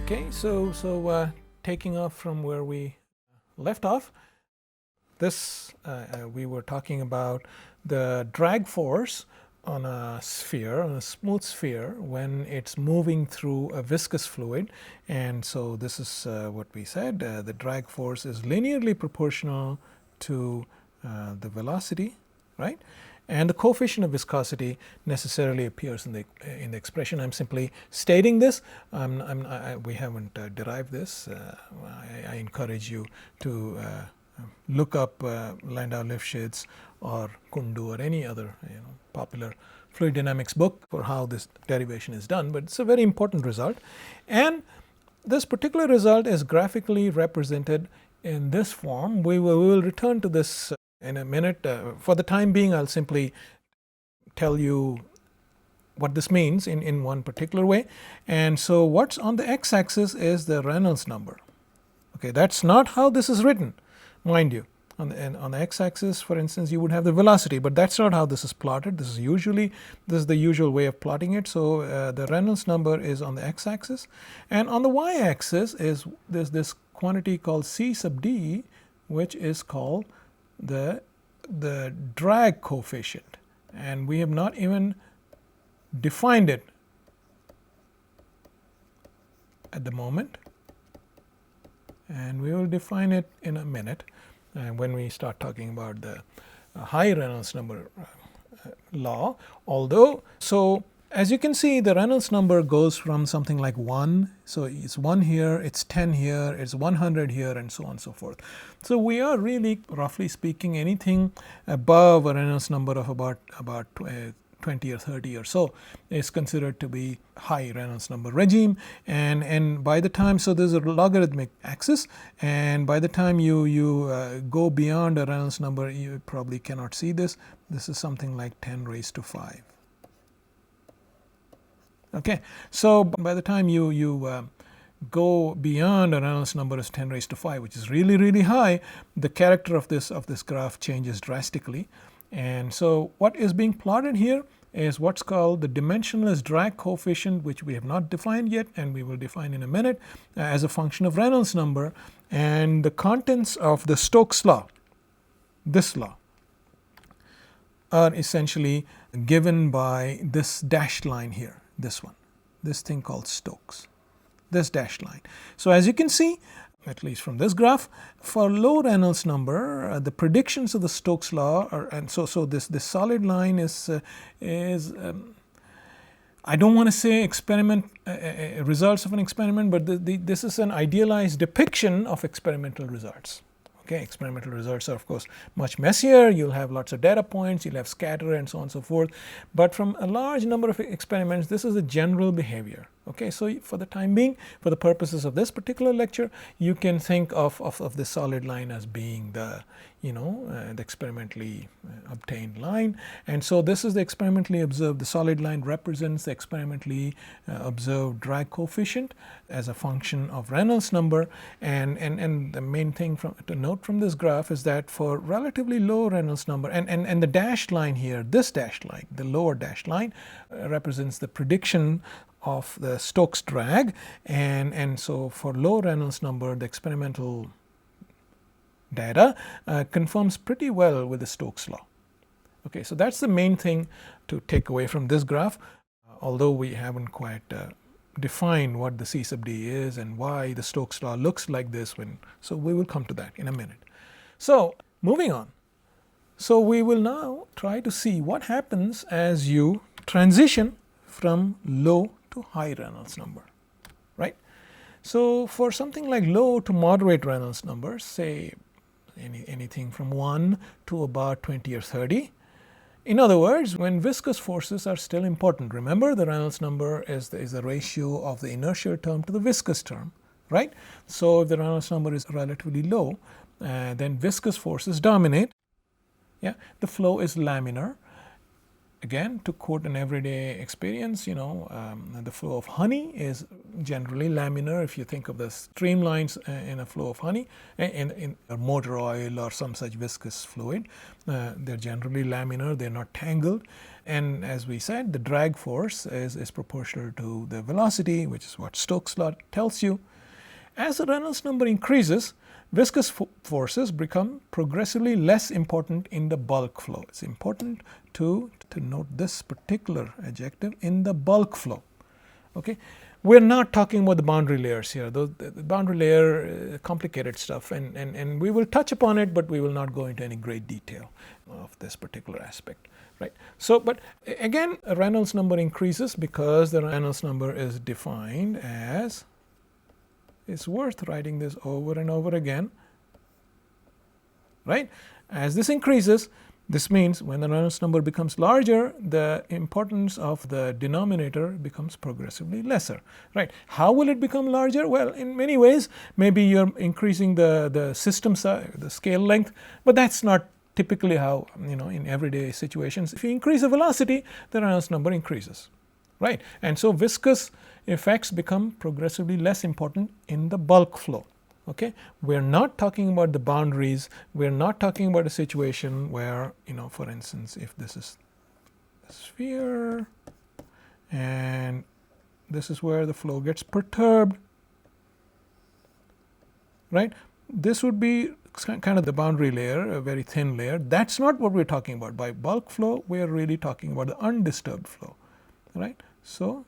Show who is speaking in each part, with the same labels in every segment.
Speaker 1: Okay, so taking off from where we left off, we were talking about the drag force on a sphere, on a smooth sphere, when it's moving through a viscous fluid. And so this is what we said, the drag force is linearly proportional to the velocity, right? And the coefficient of viscosity necessarily appears in the expression. I'm simply stating this. We haven't derived this. I encourage you to look up Landau-Lifshitz or Kundu or any other popular fluid dynamics book for how this derivation is done. But it's a very important result, and this particular result is graphically represented in this form. We will return to this in a minute. For the time being, I'll simply tell you what this means in one particular way. And so what's on the x-axis is the Reynolds number. Okay, that's not how this is written, mind you. On the x-axis, for instance, you would have the velocity, but that's not how this is plotted. This is the usual way of plotting it. So the Reynolds number is on the x-axis, and on the y-axis is there's this quantity called C sub d, which is called the drag coefficient, and we have not even defined it at the moment, and we will define it in a minute when we start talking about the high Reynolds number law. Although, so as you can see, the Reynolds number goes from something like 1, so it's 1 here, it's 10 here, it's 100 here, and so on and so forth. So we are really, roughly speaking, anything above a Reynolds number of about 20 or 30 or so is considered to be high Reynolds number regime. And by the time, so there's a logarithmic axis, and by the time you go beyond a Reynolds number, you probably cannot see this. This is something like 10 raised to 5. Okay, so by the time you go beyond a Reynolds number as 10 raised to 5, which is really, really high, the character of this graph changes drastically. And so what is being plotted here is what's called the dimensionless drag coefficient, which we have not defined yet, and we will define in a minute, as a function of Reynolds number, and the contents of the Stokes law, this law, are essentially given by this dashed line here, this one, this thing called Stokes, this dashed line. So as you can see, at least from this graph, for low Reynolds number, the predictions of the Stokes law are, and so this solid line is I don't want to say results of an experiment, but this is an idealized depiction of experimental results. Okay, experimental results are of course much messier. You'll have lots of data points, you'll have scatter and so on and so forth. But from a large number of experiments, this is the general behavior. Okay, so for the time being, for the purposes of this particular lecture, you can think of the solid line as being the the experimentally obtained line. And so this is the experimentally observed. The solid line represents the experimentally observed drag coefficient as a function of Reynolds number. And the main thing to note from this graph is that for relatively low Reynolds number, and the dashed line here, this dashed line, the lower dashed line, represents the prediction of the Stokes drag, and so for low Reynolds number, the experimental data confirms pretty well with the Stokes law. Okay, so that's the main thing to take away from this graph, although we haven't quite defined what the C sub d is and why the Stokes law looks like this so we will come to that in a minute. So moving on, so we will now try to see what happens as you transition from low to high Reynolds number, right? So for something like low to moderate Reynolds numbers, say anything from 1 to about 20 or 30. In other words, when viscous forces are still important, remember the Reynolds number is the ratio of the inertial term to the viscous term, right? So if the Reynolds number is relatively low, then viscous forces dominate. Yeah, the flow is laminar. Again, to quote an everyday experience, the flow of honey is generally laminar. If you think of the streamlines in a flow of honey, in a motor oil or some such viscous fluid, they're generally laminar, they're not tangled. And as we said, the drag force is proportional to the velocity, which is what Stokes' law tells you. As the Reynolds number increases, viscous forces become progressively less important in the bulk flow. It's important to note this particular adjective, in the bulk flow. Okay, we're not talking about the boundary layers here. The boundary layer, complicated stuff, and we will touch upon it, but we will not go into any great detail of this particular aspect. Right. So, but again, a Reynolds number increases because the Reynolds number is defined as, it's worth writing this over and over again, right? As this increases, this means when the Reynolds number becomes larger, the importance of the denominator becomes progressively lesser, right? How will it become larger? Well, in many ways, maybe you're increasing the system size, the scale length, but that's not typically how, in everyday situations. If you increase the velocity, the Reynolds number increases, right? And so viscous effects become progressively less important in the bulk flow. Okay, we're not talking about the boundaries. We're not talking about a situation where, for instance, if this is a sphere and this is where the flow gets perturbed, right? This would be kind of the boundary layer, a very thin layer. That's not what we're talking about. By bulk flow, we're really talking about the undisturbed flow, right? So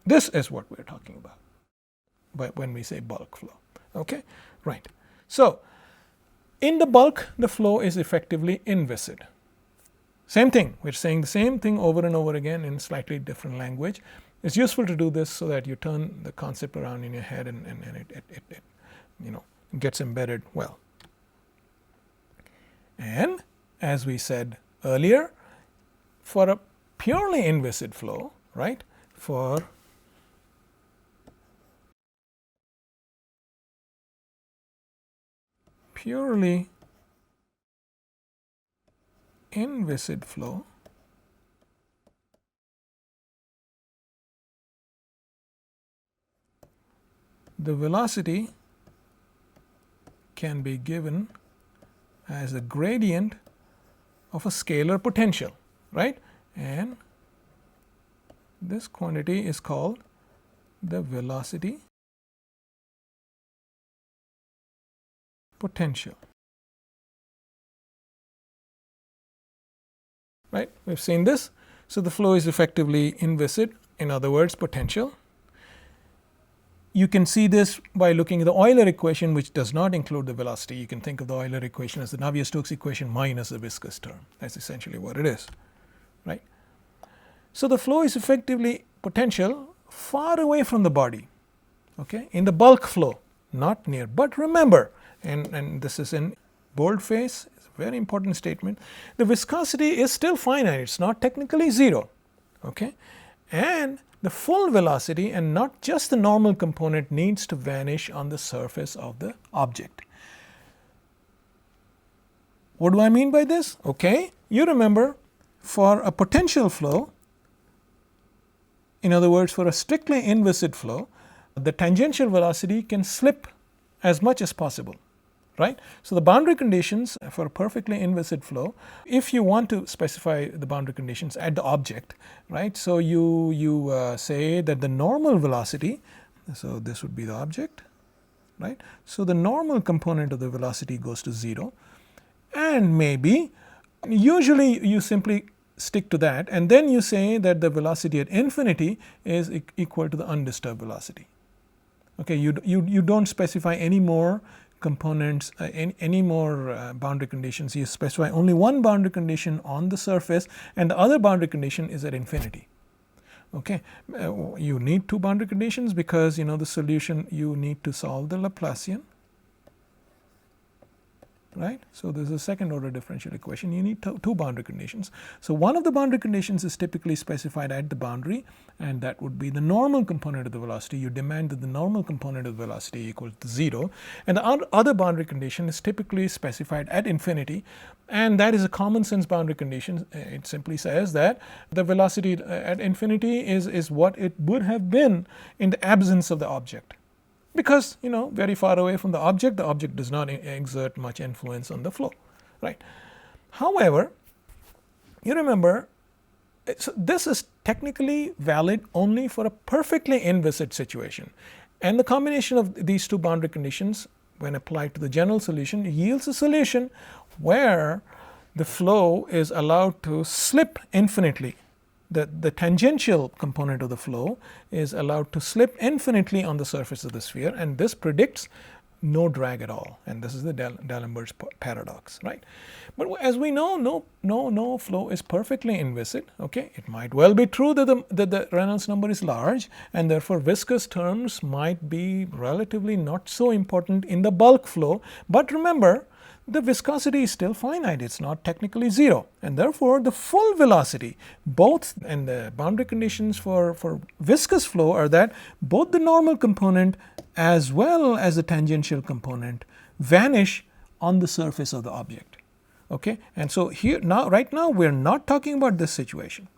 Speaker 1: this is what we're talking about when we say bulk flow. Okay, right. So in the bulk, the flow is effectively inviscid. Same thing. We're saying the same thing over and over again in slightly different language. It's useful to do this so that you turn the concept around in your head and it gets embedded well. And as we said earlier, for a purely inviscid flow, right, for purely inviscid flow, the velocity can be given as a gradient of a scalar potential, right? And this quantity is called the velocity potential. Right? We've seen this. So the flow is effectively inviscid, in other words, potential. You can see this by looking at the Euler equation, which does not include the velocity. You can think of the Euler equation as the Navier-Stokes equation minus the viscous term. That's essentially what it is, right? So the flow is effectively potential far away from the body, okay, in the bulk flow, not near. But remember, and this is in boldface, it's a very important statement, the viscosity is still finite. It's not technically zero, okay, and the full velocity and not just the normal component needs to vanish on the surface of the object. What do I mean by this? Okay, you remember, for a potential flow, in other words, for a strictly inviscid flow, the tangential velocity can slip as much as possible, right? So the boundary conditions for a perfectly inviscid flow, if you want to specify the boundary conditions at the object, right? So you say that the normal velocity, so this would be the object, right? So the normal component of the velocity goes to 0, and maybe, usually you simply stick to that, and then you say that the velocity at infinity is equal to the undisturbed velocity. Okay, you don't specify any more components, any more boundary conditions. You specify only one boundary condition on the surface, and the other boundary condition is at infinity. Okay, you need two boundary conditions because the solution, you need to solve the Laplacian, right? So this is a second order differential equation. You need two boundary conditions. So one of the boundary conditions is typically specified at the boundary, and that would be the normal component of the velocity. You demand that the normal component of the velocity equals to 0, and the other boundary condition is typically specified at infinity, and that is a common sense boundary condition. It simply says that the velocity at infinity is what it would have been in the absence of the object. Because, very far away from the object does not exert much influence on the flow, right? However, you remember, this is technically valid only for a perfectly inviscid situation. And the combination of these two boundary conditions, when applied to the general solution, yields a solution where the flow is allowed to slip infinitely. The tangential component of the flow is allowed to slip infinitely on the surface of the sphere, and this predicts no drag at all, and this is the D'Alembert's paradox, right? But as we know, no flow is perfectly inviscid. Okay, it might well be true that the Reynolds number is large, and therefore viscous terms might be relatively not so important in the bulk flow. But remember, the viscosity is still finite, it's not technically 0, and therefore the full velocity, both, and the boundary conditions for viscous flow are that both the normal component as well as the tangential component vanish on the surface of the object. Okay, and so here right now we're not talking about this situation.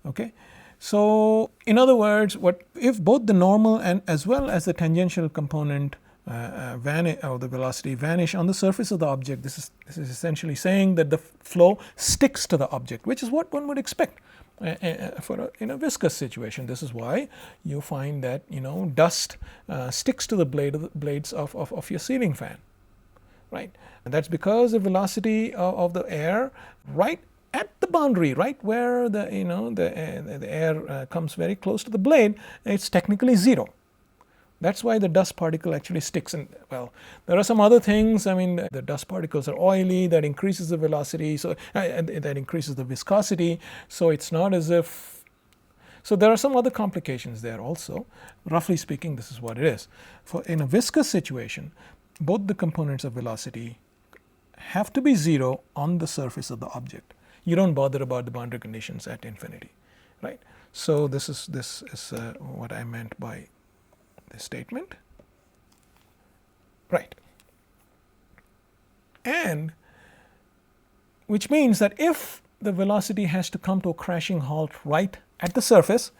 Speaker 1: Okay, so in other words, what if both the normal and as well as the tangential component the velocity vanish on the surface of the object? This is essentially saying that the flow sticks to the object, which is what one would expect in a viscous situation. This is why you find that dust sticks to the blades of your ceiling fan, right? And that's because the velocity of the air right at the boundary, right where the air comes very close to the blade, it's technically 0. That's why the dust particle actually sticks. And well, there are some other things. I mean, the dust particles are oily, that increases the velocity, so that increases the viscosity. So it's not as if. So there are some other complications there also. Roughly speaking, this is what it is. In a viscous situation, both the components of velocity have to be 0 on the surface of the object. You don't bother about the boundary conditions at infinity, right? So this is what I meant by this statement, right? And which means that if the velocity has to come to a crashing halt right at the surface,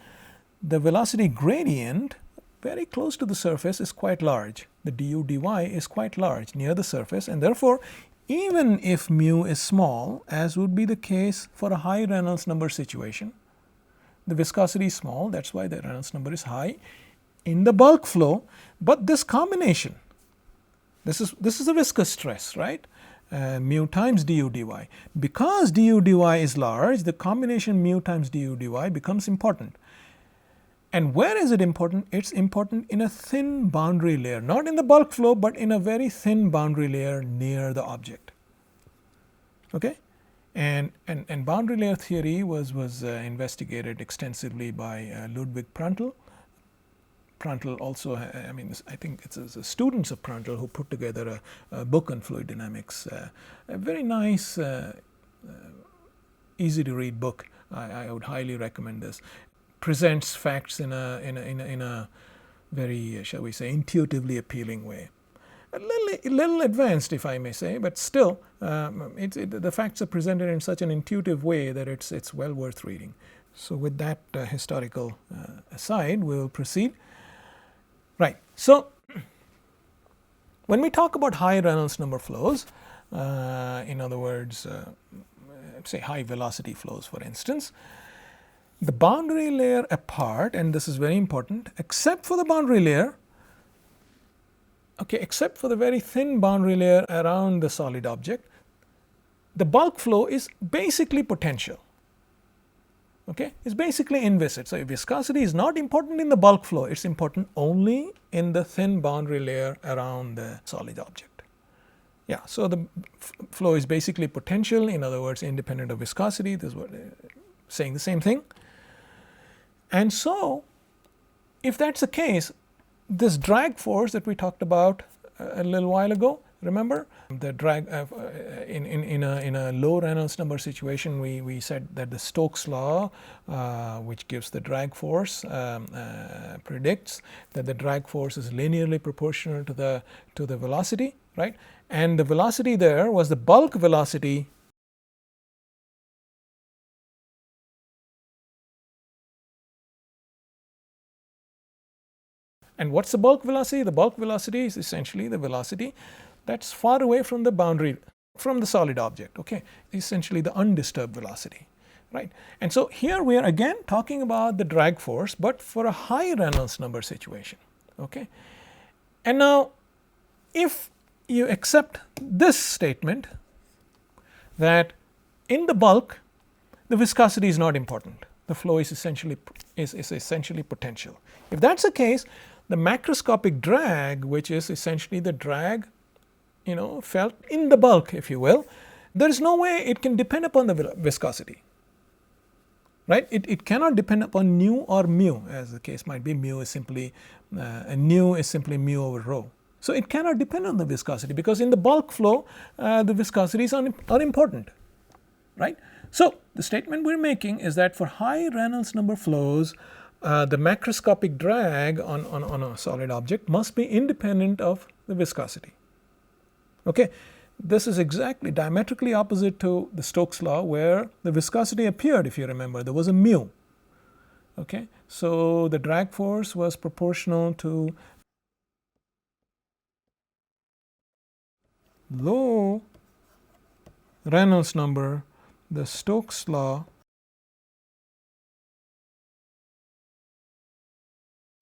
Speaker 1: the velocity gradient very close to the surface is quite large. The du dy is quite large near the surface, and therefore even if mu is small, as would be the case for a high Reynolds number situation, the viscosity is small, that's why the Reynolds number is high in the bulk flow. But this combination, this is a viscous stress, right? Mu times du dy. Because du dy is large, the combination mu times du dy becomes important. And where is it important? It's important in a thin boundary layer, not in the bulk flow, but in a very thin boundary layer near the object. Okay, and boundary layer theory was investigated extensively by Ludwig Prandtl. Prandtl also, I think it's the students of Prandtl who put together a book on fluid dynamics, a very nice, easy to read book. I would highly recommend this. Presents facts in a very, shall we say, intuitively appealing way. A little advanced, if I may say, but still, the facts are presented in such an intuitive way that it's well worth reading. So with that historical aside, we'll proceed. Right. So when we talk about high Reynolds number flows, in other words, say high velocity flows, for instance, the boundary layer apart, and this is very important, except for the boundary layer, okay, except for the very thin boundary layer around the solid object, the bulk flow is basically potential. Okay, it's basically inviscid. So viscosity is not important in the bulk flow, it's important only in the thin boundary layer around the solid object. Yeah, so the flow is basically potential, in other words, independent of viscosity. This is what saying the same thing. And so, if that's the case, this drag force that we talked about a little while ago, Remember the drag in a low Reynolds number situation, we said that the Stokes law, which gives the drag force, predicts that the drag force is linearly proportional to the velocity, right? And the velocity there was the bulk velocity . And what's the bulk velocity? The bulk velocity is essentially the velocity that's far away from the boundary, from the solid object, okay? Essentially the undisturbed velocity, right? And so here we are again talking about the drag force, but for a high Reynolds number situation, okay? And now if you accept this statement that in the bulk the viscosity is not important, the flow is essentially potential. If that's the case, the macroscopic drag, which is essentially the drag felt in the bulk, if you will, there is no way it can depend upon the viscosity, right? It cannot depend upon nu or mu, as the case might be. Nu is simply mu over rho. So it cannot depend on the viscosity, because in the bulk flow the viscosity is unimportant, right? So the statement we're making is that for high Reynolds number flows, the macroscopic drag on a solid object must be independent of the viscosity. Okay, this is exactly diametrically opposite to the Stokes law, where the viscosity appeared. If you remember, there was a mu. Okay, so the drag force was proportional to low Reynolds number. The Stokes law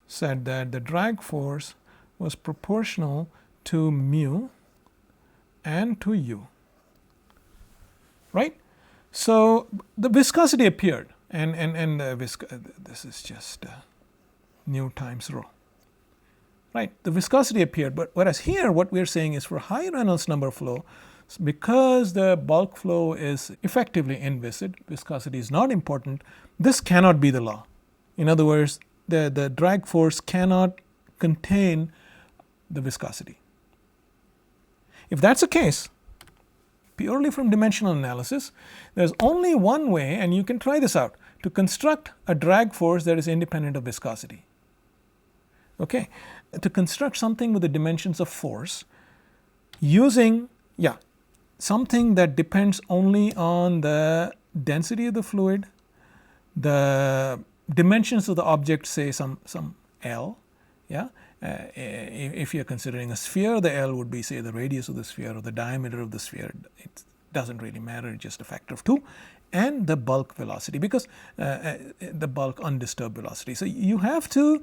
Speaker 1: said that the drag force was proportional to mu and to u, right? So the viscosity appeared, and this is just nu times rho, right? The viscosity appeared, but whereas here what we are saying is for high Reynolds number flow, because the bulk flow is effectively inviscid, viscosity is not important, this cannot be the law. In other words, the drag force cannot contain the viscosity. If that's the case, purely from dimensional analysis, there's only one way, and you can try this out, to construct a drag force that is independent of viscosity. Okay, to construct something with the dimensions of force using, something that depends only on the density of the fluid, the dimensions of the object, say some L, if you're considering a sphere, the L would be, say, the radius of the sphere or the diameter of the sphere. It doesn't really matter, it's just a factor of 2, and the bulk velocity, because the bulk undisturbed velocity. So you have to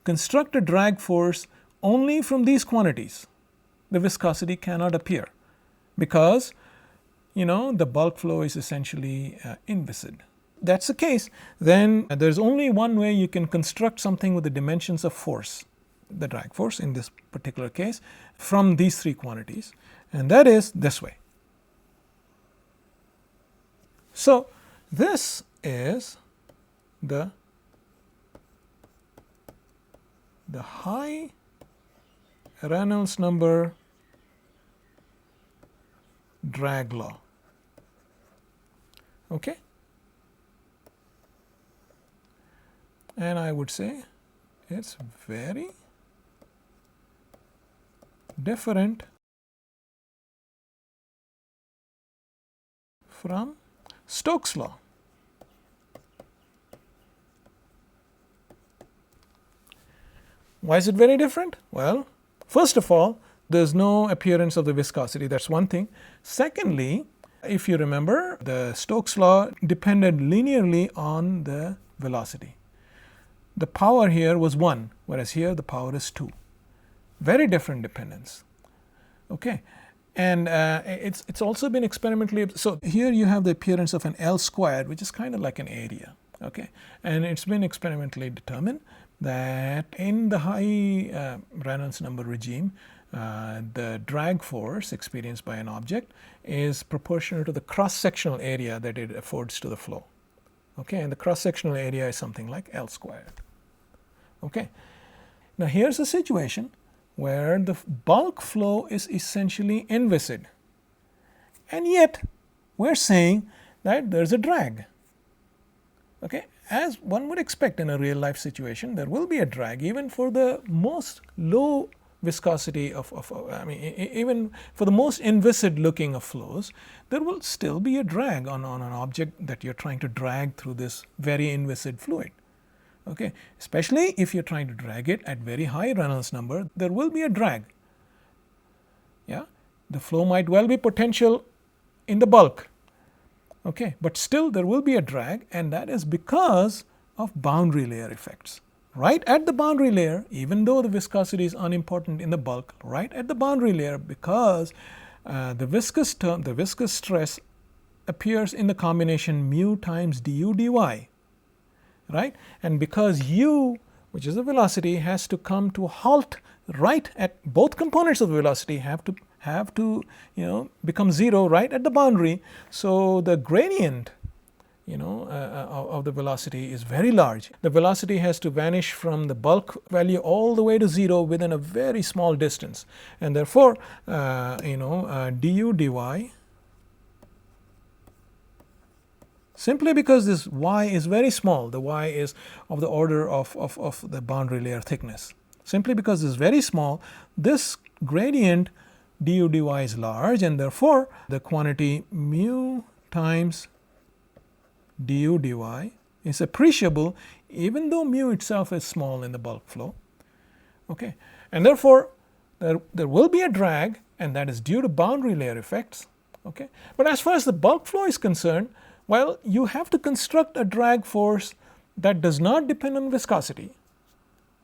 Speaker 1: construct a drag force only from these quantities. The viscosity cannot appear, because the bulk flow is essentially inviscid. That's the case, then there's only one way you can construct something with the dimensions of force, the drag force in this particular case, from these three quantities, and that is this way. So this is the high Reynolds number drag law. Okay, and I would say it's very different from Stokes law. Why is it very different? Well, first of all, there's no appearance of the viscosity. That's one thing. Secondly, if you remember, the Stokes law depended linearly on the velocity. The power here was 1, whereas here the power is 2. Very different dependence. Okay, and it's also been experimentally. So here you have the appearance of an L squared, which is kind of like an area. Okay, and it's been experimentally determined that in the high Reynolds number regime, the drag force experienced by an object is proportional to the cross-sectional area that it affords to the flow. Okay, and the cross-sectional area is something like L squared. Okay, now here's a situation where the bulk flow is essentially inviscid. And yet we're saying that there's a drag. Okay? As one would expect in a real life situation, there will be a drag even for the most low viscosity even for the most inviscid looking of flows, there will still be a drag on an object that you're trying to drag through this very inviscid fluid. Okay, especially if you're trying to drag it at very high Reynolds number, there will be a drag. Yeah, the flow might well be potential in the bulk. Okay, but still there will be a drag, and that is because of boundary layer effects. Right at the boundary layer, even though the viscosity is unimportant in the bulk, right at the boundary layer, because the viscous stress appears in the combination mu times du dy, right? And because u, which is the velocity, has to come to a halt right at both components of the velocity have to become 0 right at the boundary. So the gradient of the velocity is very large. The velocity has to vanish from the bulk value all the way to 0 within a very small distance, and therefore du dy, simply because this y is very small, the y is of the order of the boundary layer thickness. Simply because this is very small, this gradient du dy is large, and therefore the quantity mu times du dy is appreciable even though mu itself is small in the bulk flow. Okay, and therefore there will be a drag, and that is due to boundary layer effects. Okay, but as far as the bulk flow is concerned, well, you have to construct a drag force that does not depend on viscosity.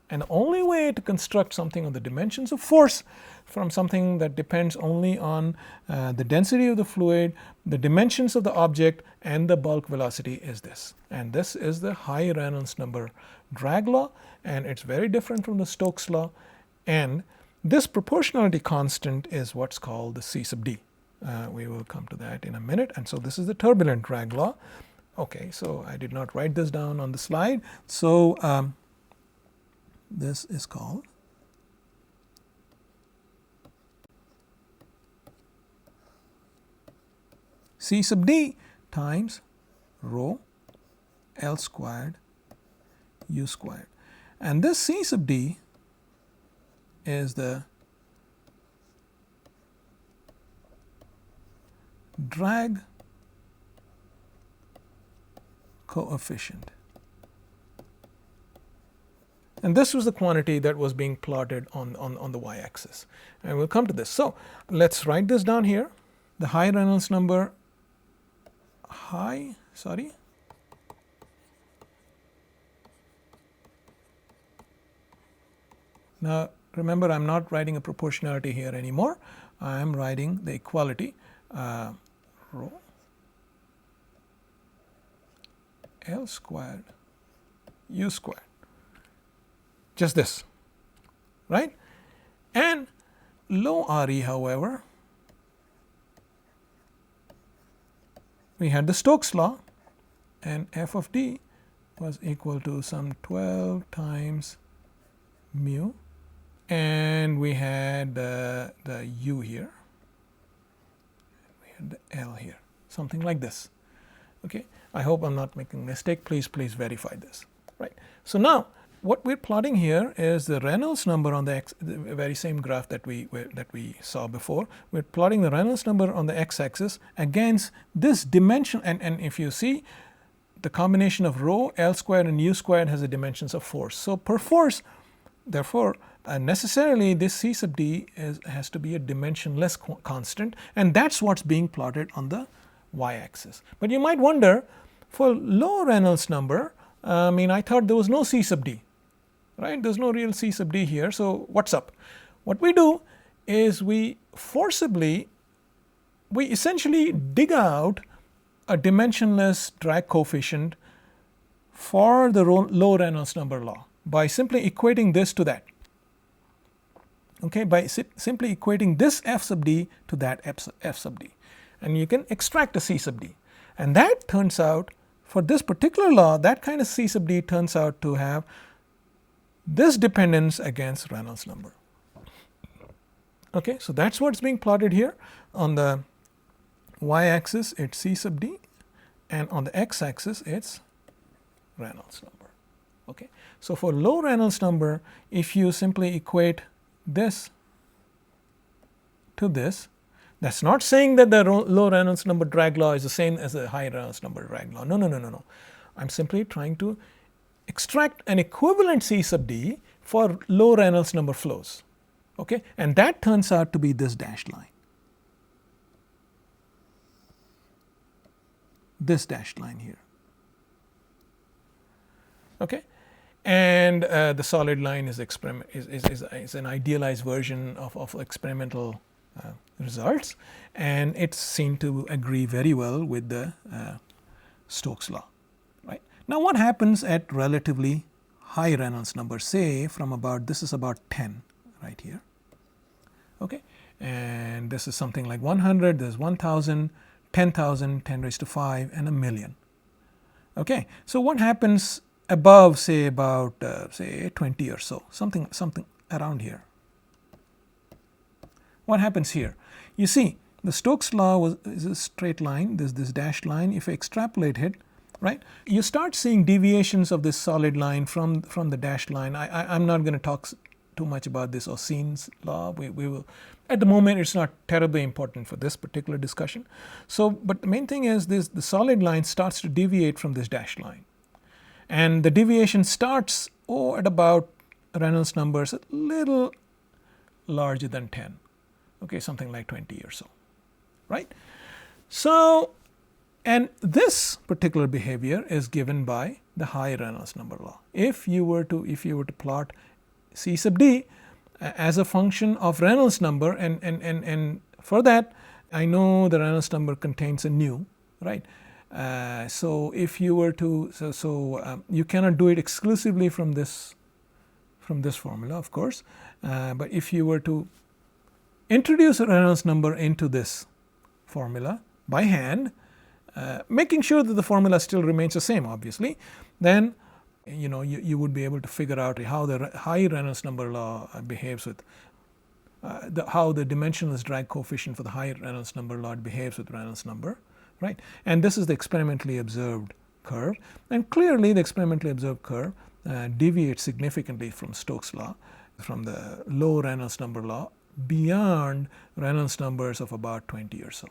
Speaker 1: And the only way to construct something on the dimensions of force from something that depends only on the density of the fluid, the dimensions of the object, and the bulk velocity is this. And this is the high Reynolds number drag law, and it's very different from the Stokes law. And this proportionality constant is what's called the C sub d. We will come to that in a minute. And so this is the turbulent drag law. Okay, so I did not write this down on the slide. So this is called C sub d times rho L squared U squared. And this C sub d is the drag coefficient. And this was the quantity that was being plotted on the y-axis. And we'll come to this. So let's write this down here. The high Reynolds number, Now remember, I'm not writing a proportionality here anymore. I am writing the equality rho L squared U squared. Just this, right? And low Re, however, we had the Stokes law, and f of d was equal to some 12 times mu, and we had the u here, we had the L here, something like this. Okay, I hope I'm not making a mistake. Please verify this. Right. So now what we're plotting here is the Reynolds number on the very same graph that we saw before. We're plotting the Reynolds number on the x-axis against this dimension, and if you see, the combination of rho L squared and U squared has the dimensions of force. So per force, therefore, necessarily this C sub d has to be a dimensionless constant, and that's what's being plotted on the y-axis. But you might wonder, for low Reynolds number, I thought there was no C sub d, right? There's no real C sub d here, so what's up? What we do is we essentially dig out a dimensionless drag coefficient for the low Reynolds number law by simply equating this to that. Okay, by simply equating this f sub d to that f sub d, and you can extract a C sub d, and that turns out, for this particular law, that kind of C sub d turns out to have this dependence against Reynolds number. Okay, so that's what's being plotted here. On the y-axis it's C sub d, and on the x-axis it's Reynolds number. Okay, so for low Reynolds number, if you simply equate this to this, that's not saying that the low Reynolds number drag law is the same as the high Reynolds number drag law. No, no, no, no, no. I'm simply trying to extract an equivalent C sub d for low Reynolds number flows. Okay, and that turns out to be this dashed line. This dashed line here. Okay, and the solid line is an idealized version of experimental results, and it's seen to agree very well with the Stokes law. Right now, what happens at relatively high Reynolds number? Say from about, this is about 10 right here. Okay, and this is something like 100. There's 1,000, 10,000, 10 raised to 5, and a million. Okay, so what happens above, say about say 20 or so, something around here? What happens here? You see, the Stokes law is a straight line. There's this dashed line. If I extrapolate it, right, you start seeing deviations of this solid line from the dashed line. I'm not going to talk too much about this Oseen's law. We will, at the moment it's not terribly important for this particular discussion. So, but the main thing is this: the solid line starts to deviate from this dashed line, and the deviation starts at about Reynolds numbers a little larger than 10. Okay, something like 20 or so, right? So, and this particular behavior is given by the high Reynolds number law. If you were to plot C sub d as a function of Reynolds number, and for that I know the Reynolds number contains a nu, right? So if you were to, you cannot do it exclusively from this formula, of course, but if you were to introduce a Reynolds number into this formula by hand, making sure that the formula still remains the same, obviously, then you would be able to figure out how the high Reynolds number law behaves with how the dimensionless drag coefficient for the high Reynolds number law behaves with Reynolds number, right? And this is the experimentally observed curve, and clearly the experimentally observed curve deviates significantly from Stokes law, from the low Reynolds number law, beyond Reynolds numbers of about 20 or so.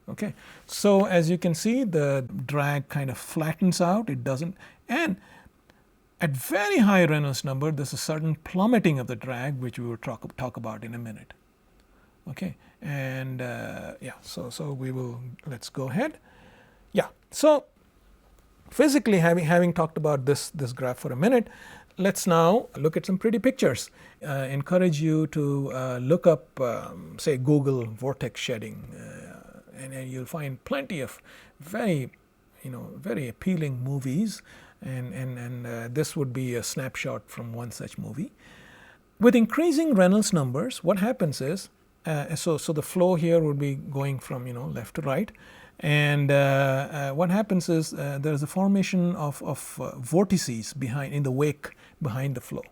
Speaker 1: Okay, so as you can see, the drag kind of flattens out. It doesn't, and at very high Reynolds number, there's a sudden plummeting of the drag, which we will talk about in a minute. Okay, and yeah, so let's go ahead. Yeah, so physically, having talked about this graph for a minute, let's now look at some pretty pictures. Encourage you to look up, say, Google vortex shedding, and you'll find plenty of very appealing movies, and this would be a snapshot from one such movie. With increasing Reynolds numbers, what happens is, so the flow here would be going from left to right, and what happens is there's a formation of vortices in the wake behind the flow.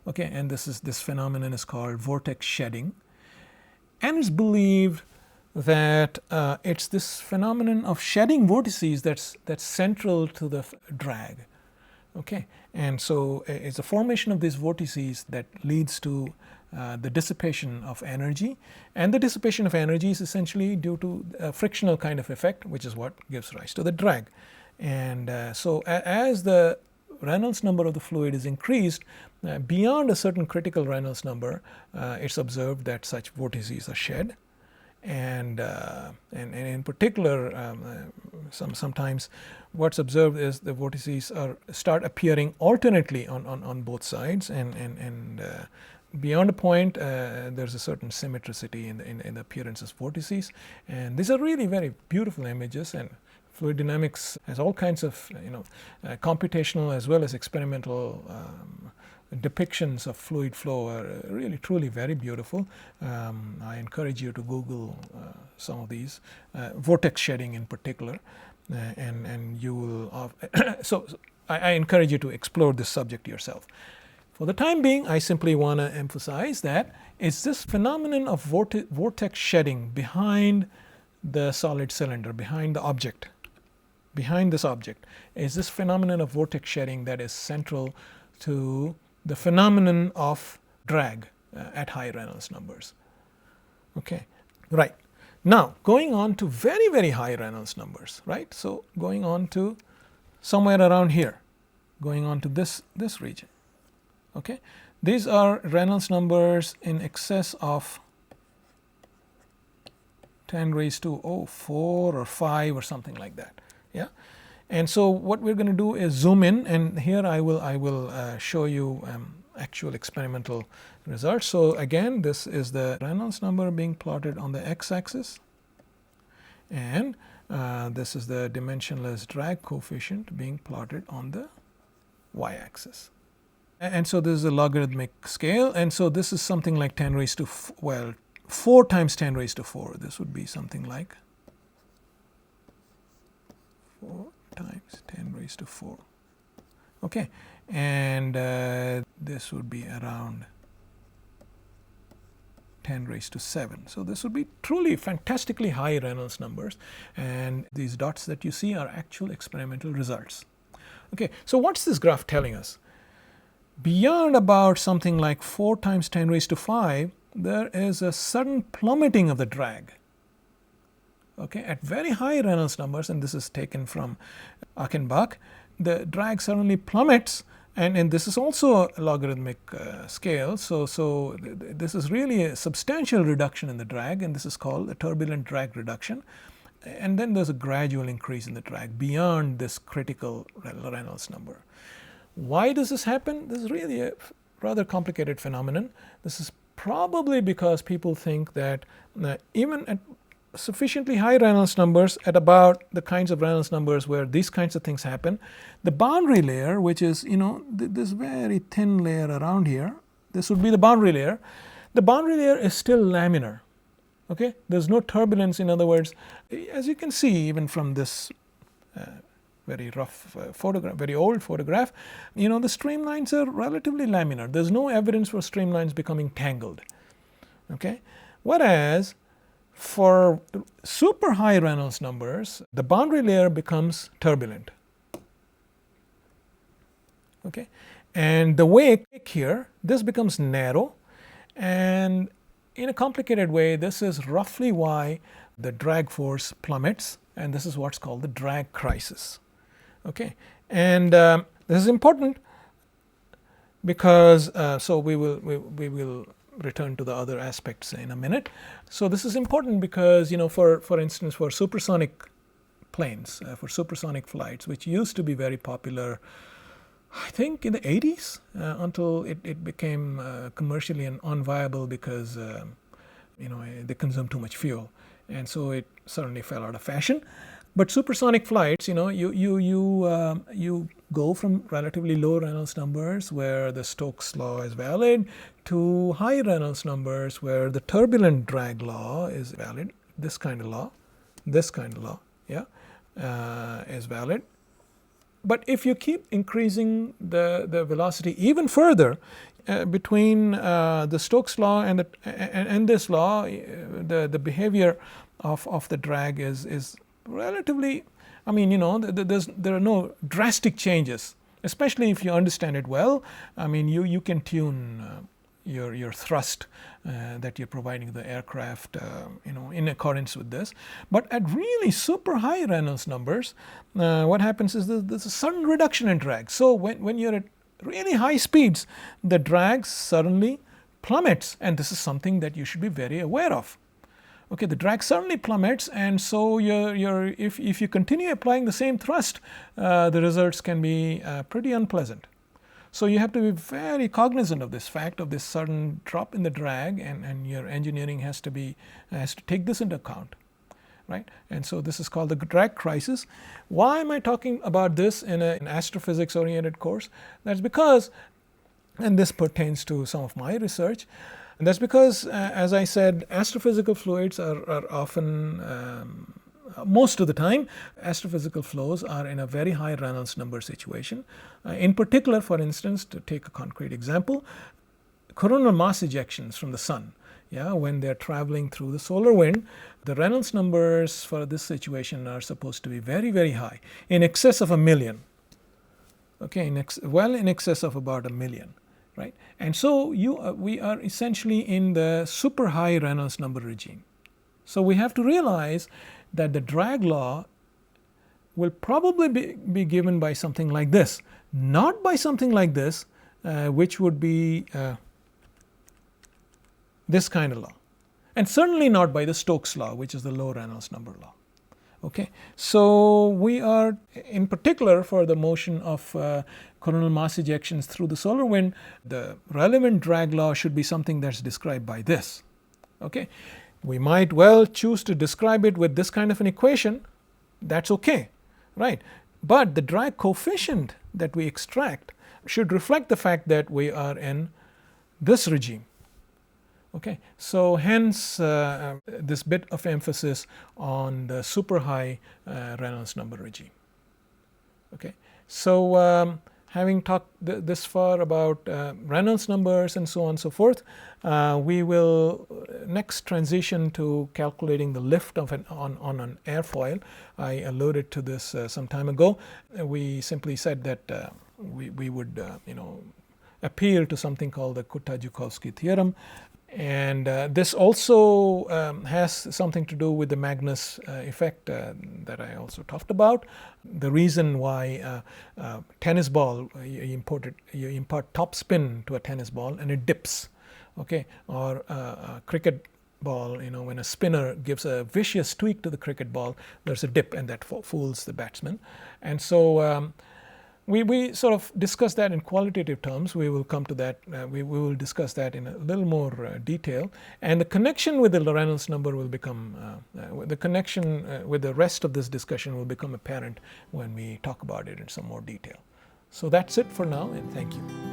Speaker 1: Okay, and this phenomenon is called vortex shedding, and it's believed that it's this phenomenon of shedding vortices that's central to the drag. Okay, and so it's a formation of these vortices that leads to the dissipation of energy, and the dissipation of energy is essentially due to a frictional kind of effect, which is what gives rise to the drag. And so as the Reynolds number of the fluid is increased beyond a certain critical Reynolds number, it's observed that such vortices are shed. And in particular, sometimes what's observed is the vortices start appearing alternately on both sides, and beyond a point there's a certain symmetricity in the appearance of vortices, and these are really very beautiful images. And fluid dynamics has all kinds of computational as well as experimental depictions of fluid flow are really truly very beautiful. I encourage you to Google some of these, vortex shedding in particular, and you will so I encourage you to explore this subject yourself. For the time being, I simply want to emphasize that it's this phenomenon of vortex shedding behind the solid cylinder, behind the object, behind this object, is this phenomenon of vortex shedding that is central to the phenomenon of drag at high Reynolds numbers. Okay, right. Now, going on to very, very high Reynolds numbers, right? So, going on to somewhere around here, going on to this region. Okay, these are Reynolds numbers in excess of 10 raised to 4 or 5 or something like that. Yeah, and so what we're going to do is zoom in, and here I will show you actual experimental results. So again, this is the Reynolds number being plotted on the x-axis, and this is the dimensionless drag coefficient being plotted on the y-axis. And so this is a logarithmic scale, and so this is something like 10 raised to 4 times 10 raised to 4. This would be something like 4 times 10 raised to 4. Okay, and this would be around 10 raised to 7. So this would be truly fantastically high Reynolds numbers, and these dots that you see are actual experimental results. Okay, so what's this graph telling us? Beyond about something like 4 times 10 raised to 5, there is a sudden plummeting of the drag. Okay, at very high Reynolds numbers, and this is taken from Achenbach, the drag suddenly plummets, and this is also a logarithmic scale. So this is really a substantial reduction in the drag, and this is called a turbulent drag reduction. And then there's a gradual increase in the drag beyond this critical Reynolds number. Why does this happen? This is really a rather complicated phenomenon. This is probably because people think that even at sufficiently high Reynolds numbers, at about the kinds of Reynolds numbers where these kinds of things happen, the boundary layer, which is, this very thin layer around here, this would be the boundary layer. The boundary layer is still laminar. Okay, there's no turbulence. In other words, as you can see even from this very rough photograph, very old photograph, the streamlines are relatively laminar. There's no evidence for streamlines becoming tangled. Okay, whereas for super high Reynolds numbers, the boundary layer becomes turbulent. Okay, and the wake here, this becomes narrow, and in a complicated way, this is roughly why the drag force plummets, and this is what's called the drag crisis. Okay, and this is important because so we will return to the other aspects in a minute. So this is important because for instance, for supersonic planes, for supersonic flights, which used to be very popular, I think in the 80s, until it became commercially unviable because they consume too much fuel, and so it suddenly fell out of fashion. But supersonic flights, you go from relatively low Reynolds numbers where the Stokes law is valid to high Reynolds numbers where the turbulent drag law is valid. This kind of law, yeah, is valid. But if you keep increasing the velocity even further between the Stokes law and this law, the behavior of the drag is relatively, there are no drastic changes, especially if you understand it well. You can tune your thrust that you're providing the aircraft, in accordance with this. But at really super high Reynolds numbers, what happens is there's a sudden reduction in drag. So when you're at really high speeds, the drag suddenly plummets, and this is something that you should be very aware of. Okay, the drag suddenly plummets, and so if you continue applying the same thrust, the results can be pretty unpleasant. So you have to be very cognizant of this fact, of this sudden drop in the drag, and your engineering has to take this into account, right? And so this is called the drag crisis. Why am I talking about this in an astrophysics oriented course? That's because, and this pertains to some of my research, and that's because, as I said, astrophysical fluids are often most of the time, astrophysical flows are in a very high Reynolds number situation. In particular, for instance, to take a concrete example, coronal mass ejections from the sun. Yeah, when they're traveling through the solar wind, the Reynolds numbers for this situation are supposed to be very, very high, in excess of 1 million. Okay, well in excess of about 1 million, right? And so we are essentially in the super high Reynolds number regime. So we have to realize that the drag law will probably be given by something like this, not by something like this, which would be this kind of law, and certainly not by the Stokes law, which is the low Reynolds number law. Okay, so we are, in particular, for the motion of coronal mass ejections through the solar wind, the relevant drag law should be something that's described by this. Okay, we might well choose to describe it with this kind of an equation. That's okay, right? But the drag coefficient that we extract should reflect the fact that we are in this regime. Okay, so hence this bit of emphasis on the super high Reynolds number regime. Okay, so having talked this far about Reynolds numbers and so on and so forth, we will next transition to calculating the lift of on an airfoil. I alluded to this some time ago. We simply said that we would appeal to something called the Kutta-Joukowski theorem. And this also has something to do with the Magnus effect that I also talked about. The reason why tennis ball, you impart top spin to a tennis ball and it dips, okay, or a cricket ball, when a spinner gives a vicious tweak to the cricket ball, there's a dip and that fools the batsman. And so we sort of discuss that in qualitative terms. We will come to that. We will discuss that in a little more detail. And the connection with the Reynolds number will become, the connection with the rest of this discussion will become apparent when we talk about it in some more detail. So that's it for now, and thank you.